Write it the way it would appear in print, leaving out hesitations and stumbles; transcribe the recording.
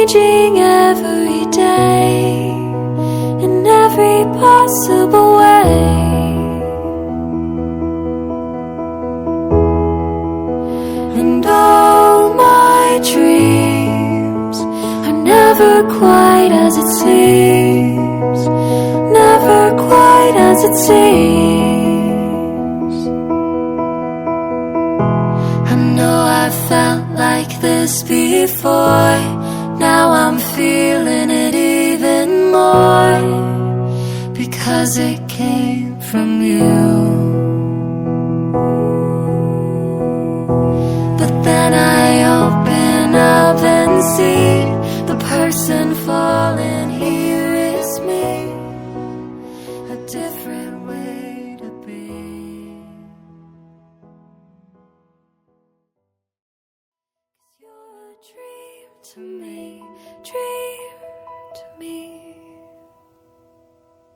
changing every day in every possible way. And all my dreams are never quite as it seems, never quite as it seems. I know I felt like this before, now I'm feeling it even more, because it came from you. But then I open up and see the person falling here is me, a different way to be. You're a dream to me, dream.